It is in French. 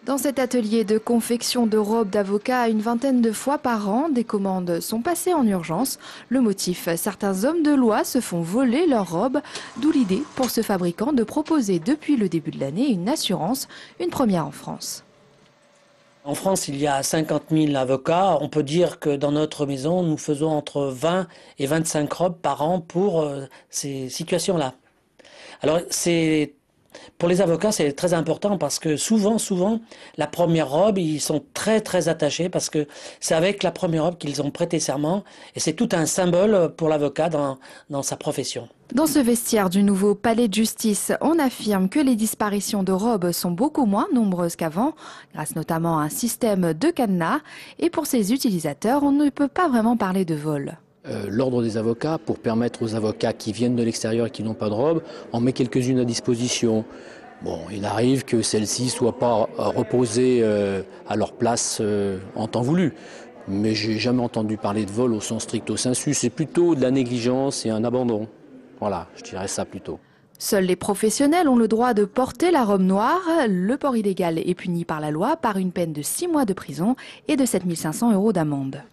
Dans cet atelier de confection de robes d'avocat, une vingtaine de fois par an, des commandes sont passées en urgence. Le motif, certains hommes de loi se font voler leurs robes, d'où l'idée pour ce fabricant de proposer depuis le début de l'année une assurance, une première en France. En France, il y a 50 000 avocats. On peut dire que dans notre maison, nous faisons entre 20 et 25 robes par an pour ces situations-là. Alors, pour les avocats, c'est très important parce que souvent, la première robe, ils sont très attachés parce que c'est avec la première robe qu'ils ont prêté serment et c'est tout un symbole pour l'avocat dans sa profession. Dans ce vestiaire du nouveau palais de justice, on affirme que les disparitions de robes sont beaucoup moins nombreuses qu'avant, grâce notamment à un système de cadenas. Et pour ses utilisateurs, on ne peut pas vraiment parler de vol. L'ordre des avocats, pour permettre aux avocats qui viennent de l'extérieur et qui n'ont pas de robe, en met quelques-unes à disposition. Bon, il arrive que celles-ci ne soient pas reposées à leur place en temps voulu. Mais j'ai jamais entendu parler de vol au sens stricto sensu. C'est plutôt de la négligence et un abandon. Voilà, je dirais ça plutôt. Seuls les professionnels ont le droit de porter la robe noire. Le port illégal est puni par la loi par une peine de 6 mois de prison et de 7 500 € d'amende.